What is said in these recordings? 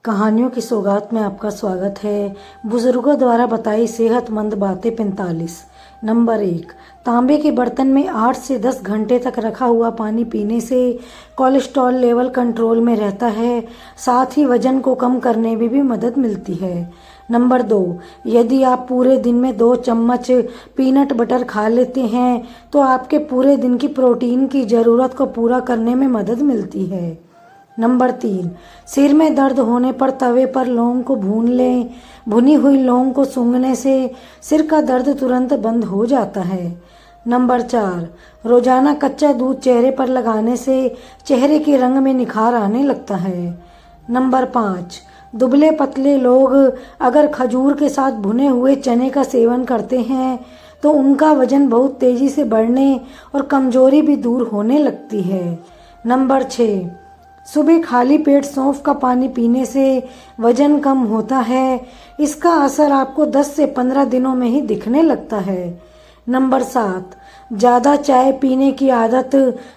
कहानियों की सौगात में आपका स्वागत है। बुजुर्गों द्वारा बताई सेहतमंद बातें 45। नंबर 1, तांबे के बर्तन में 8 से 10 घंटे तक रखा हुआ पानी पीने से कोलेस्ट्रॉल लेवल कंट्रोल में रहता है, साथ ही वजन को कम करने में भी मदद मिलती है। नंबर 2, यदि आप पूरे दिन में 2 चम्मच पीनट बटर खा लेते हैं तो आपके पूरे दिन की प्रोटीन की ज़रूरत को पूरा करने में मदद मिलती है। नंबर 3, सिर में दर्द होने पर तवे पर लौंग को भून लें। भुनी हुई लौंग को सूंघने से सिर का दर्द तुरंत बंद हो जाता है। नंबर 4, रोजाना कच्चा दूध चेहरे पर लगाने से चेहरे के रंग में निखार आने लगता है। नंबर 5, दुबले पतले लोग अगर खजूर के साथ भुने हुए चने का सेवन करते हैं तो उनका वजन बहुत तेजी से बढ़ने और कमजोरी भी दूर होने लगती है। नंबर 6, सुबह खाली पेट सौंफ का पानी पीने से वजन कम होता है। इसका असर आपको 10 से 15 दिनों में ही दिखने लगता है। नंबर 7, ज़्यादा चाय पीने की आदत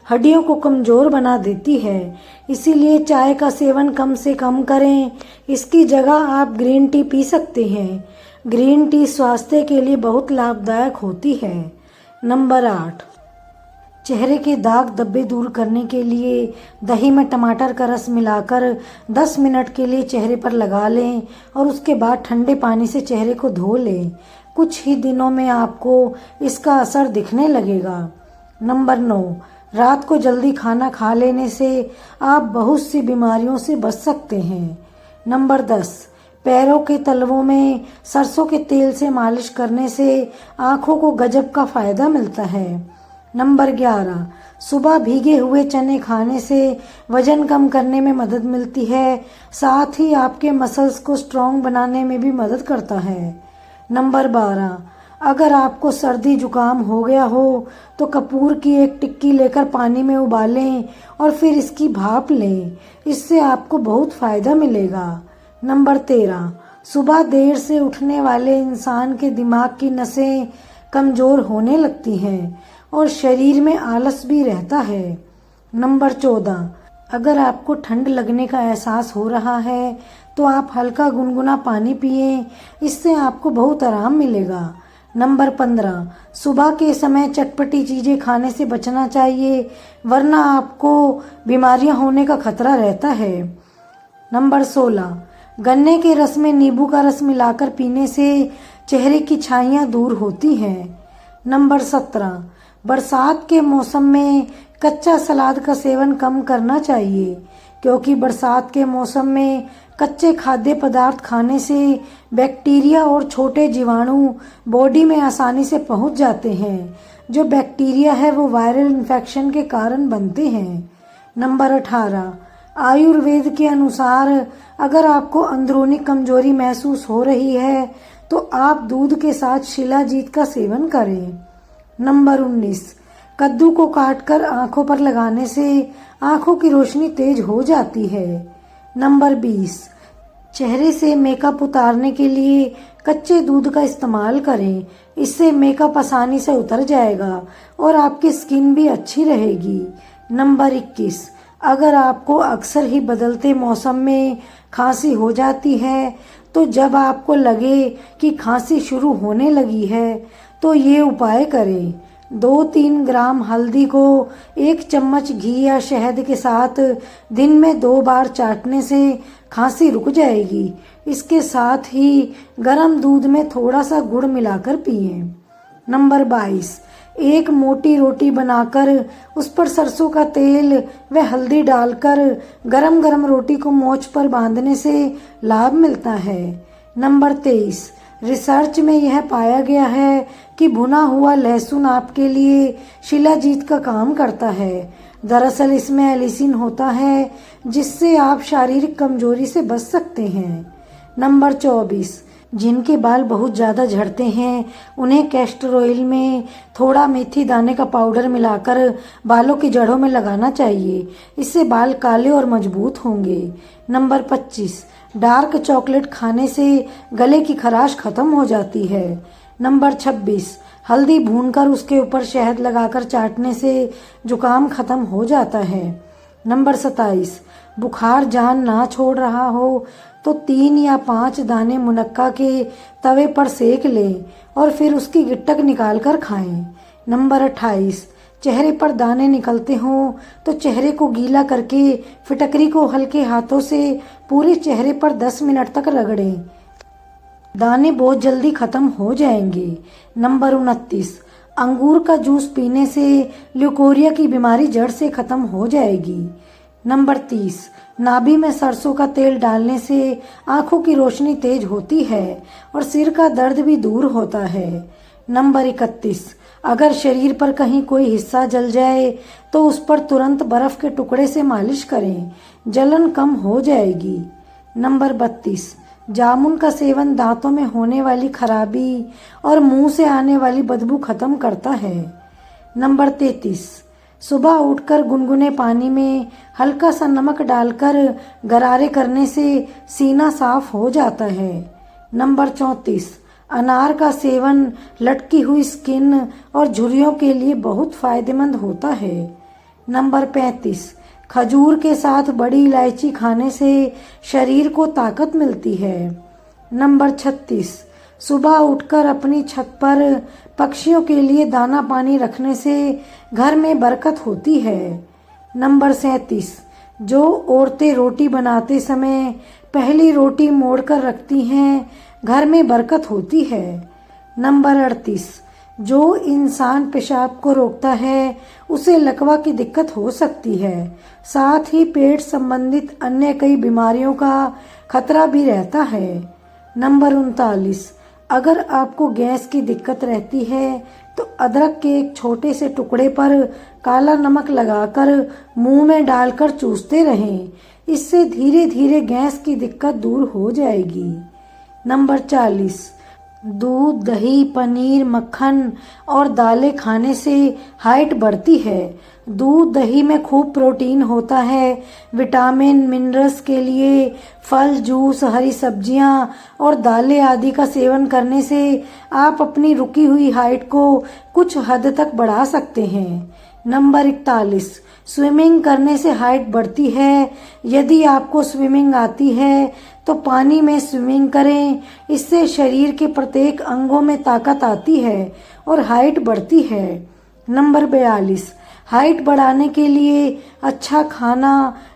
हड्डियों को कमज़ोर बना देती है, इसीलिए चाय का सेवन कम से कम करें। इसकी जगह आप ग्रीन टी पी सकते हैं। ग्रीन टी स्वास्थ्य के लिए बहुत लाभदायक होती है। नंबर 8, चेहरे के दाग धब्बे दूर करने के लिए दही में टमाटर का रस मिलाकर 10 मिनट के लिए चेहरे पर लगा लें और उसके बाद ठंडे पानी से चेहरे को धो लें। कुछ ही दिनों में आपको इसका असर दिखने लगेगा। नंबर 9, रात को जल्दी खाना खा लेने से आप बहुत सी बीमारियों से बच सकते हैं। नंबर 10, पैरों के तलवों में सरसों के तेल से मालिश करने से आँखों को गजब का फायदा मिलता है। नंबर 11, सुबह भीगे हुए चने खाने से वजन कम करने में मदद मिलती है, साथ ही आपके मसल्स को स्ट्रॉन्ग बनाने में भी मदद करता है। नंबर 12, अगर आपको सर्दी जुकाम हो गया हो तो कपूर की एक टिक्की लेकर पानी में उबालें और फिर इसकी भाप लें, इससे आपको बहुत फायदा मिलेगा। नंबर 13, सुबह देर से उठने वाले इंसान के दिमाग की नसें कमज़ोर होने लगती हैं और शरीर में आलस भी रहता है। नंबर 14, अगर आपको ठंड लगने का एहसास हो रहा है तो आप हल्का गुनगुना पानी पिएं, इससे आपको बहुत आराम मिलेगा। नंबर 15, सुबह के समय चटपटी चीज़ें खाने से बचना चाहिए, वरना आपको बीमारियां होने का खतरा रहता है। नंबर 16, गन्ने के रस में नींबू का रस मिलाकर पीने से चेहरे की छाइयाँ दूर होती हैं। नंबर 17, बरसात के मौसम में कच्चा सलाद का सेवन कम करना चाहिए, क्योंकि बरसात के मौसम में कच्चे खाद्य पदार्थ खाने से बैक्टीरिया और छोटे जीवाणु बॉडी में आसानी से पहुंच जाते हैं। जो बैक्टीरिया है वो वायरल इन्फेक्शन के कारण बनते हैं। नंबर 18, आयुर्वेद के अनुसार अगर आपको अंदरूनी कमजोरी महसूस हो रही है तो आप दूध के साथ शिलाजीत का सेवन करें। नंबर 19, कद्दू को काटकर आंखों पर लगाने से आंखों की रोशनी तेज हो जाती है। नंबर 20, चेहरे से मेकअप उतारने के लिए कच्चे दूध का इस्तेमाल करें, इससे मेकअप आसानी से उतर जाएगा और आपकी स्किन भी अच्छी रहेगी। नंबर 21, अगर आपको अक्सर ही बदलते मौसम में खांसी हो जाती है तो जब आपको लगे कि खांसी शुरू होने लगी है तो ये उपाय करें। 2-3 ग्राम हल्दी को 1 चम्मच घी या शहद के साथ दिन में 2 बार चाटने से खांसी रुक जाएगी। इसके साथ ही गर्म दूध में थोड़ा सा गुड़ मिलाकर पिएं। नंबर 22, एक मोटी रोटी बनाकर उस पर सरसों का तेल व हल्दी डालकर गरम गरम रोटी को मोच पर बांधने से लाभ मिलता है। नंबर 23, रिसर्च में यह पाया गया है कि भुना हुआ लहसुन आपके लिए शिलाजीत का काम करता है। दरअसल इसमें एलिसिन होता है, जिससे आप शारीरिक कमजोरी से बच सकते हैं। नंबर 24, जिनके बाल बहुत ज़्यादा झड़ते हैं उन्हें कैस्टर ऑयल में थोड़ा मेथी दाने का पाउडर मिलाकर बालों की जड़ों में लगाना चाहिए, इससे बाल काले और मजबूत होंगे। नंबर 25, डार्क चॉकलेट खाने से गले की खराश खत्म हो जाती है। नंबर 26, हल्दी भूनकर उसके ऊपर शहद लगाकर चाटने से जुकाम खत्म हो जाता है। नंबर 27, बुखार जान ना छोड़ रहा हो तो 3 या 5 दाने मुनक्का के तवे पर सेक लें और फिर उसकी गिट्टक निकाल कर खाएं। नंबर 28, चेहरे पर दाने निकलते हों तो चेहरे को गीला करके फिटकरी को हल्के हाथों से पूरे चेहरे पर 10 मिनट तक रगड़ें। दाने बहुत जल्दी खत्म हो जाएंगे। नंबर 29, अंगूर का जूस पीने से ल्यूकोरिया की बीमारी जड़ से खत्म हो जाएगी। नंबर 30, नाभि में सरसों का तेल डालने से आंखों की रोशनी तेज होती है और सिर का दर्द भी दूर होता है। नंबर 31, अगर शरीर पर कहीं कोई हिस्सा जल जाए तो उस पर तुरंत बर्फ के टुकड़े से मालिश करें, जलन कम हो जाएगी। नंबर 32, जामुन का सेवन दांतों में होने वाली खराबी और मुंह से आने वाली बदबू खत्म करता है। नंबर 33, सुबह उठकर गुनगुने पानी में हल्का सा नमक डालकर गरारे करने से सीना साफ हो जाता है। नंबर 34, अनार का सेवन लटकी हुई स्किन और झुर्रियों के लिए बहुत फायदेमंद होता है। नंबर 35, खजूर के साथ बड़ी इलायची खाने से शरीर को ताकत मिलती है। नंबर 36, सुबह उठकर अपनी छत पर पक्षियों के लिए दाना पानी रखने से घर में बरकत होती है। नंबर 37, जो औरतें रोटी बनाते समय पहली रोटी मोड़कर रखती हैं, घर में बरकत होती है। नंबर 38, जो इंसान पेशाब को रोकता है उसे लकवा की दिक्कत हो सकती है, साथ ही पेट संबंधित अन्य कई बीमारियों का खतरा भी रहता है। नंबर 39, अगर आपको गैस की दिक्कत रहती है तो अदरक के एक छोटे से टुकड़े पर काला नमक लगाकर मुंह में डालकर चूसते रहें, इससे धीरे धीरे गैस की दिक्कत दूर हो जाएगी। नंबर 40, दूध, दही, पनीर, मक्खन और दालें खाने से हाइट बढ़ती है। दूध, दही में खूब प्रोटीन होता है। विटामिन, मिनरल्स के लिए फल, जूस, हरी सब्जियां और दालें आदि का सेवन करने से आप अपनी रुकी हुई हाइट को कुछ हद तक बढ़ा सकते हैं। नंबर 41, स्विमिंग करने से हाइट बढ़ती है। यदि आपको स्विमिंग आती है तो पानी में स्विमिंग करें, इससे शरीर के प्रत्येक अंगों में ताकत आती है और हाइट बढ़ती है। नंबर 42, हाइट बढ़ाने के लिए अच्छा खाना,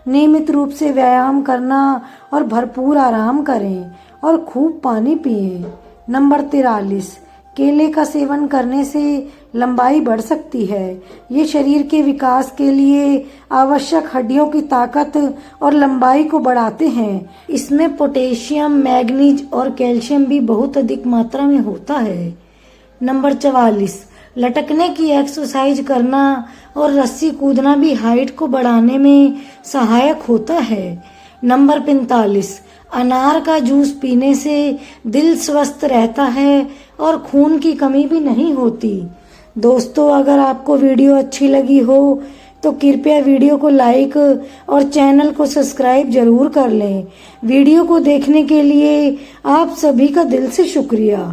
नियमित रूप से व्यायाम करना और भरपूर आराम करें और खूब पानी पिएं। नंबर 43, केले का सेवन करने से लंबाई बढ़ सकती है। ये शरीर के विकास के लिए आवश्यक हड्डियों की ताकत और लंबाई को बढ़ाते हैं। इसमें पोटेशियम, मैग्नीज और कैल्शियम भी बहुत अधिक मात्रा में होता है। नंबर 44, लटकने की एक्सरसाइज करना और रस्सी कूदना भी हाइट को बढ़ाने में सहायक होता है। नंबर 45, अनार का जूस पीने से दिल स्वस्थ रहता है और खून की कमी भी नहीं होती। दोस्तों, अगर आपको वीडियो अच्छी लगी हो तो कृपया वीडियो को लाइक और चैनल को सब्सक्राइब जरूर कर लें। वीडियो को देखने के लिए आप सभी का दिल से शुक्रिया।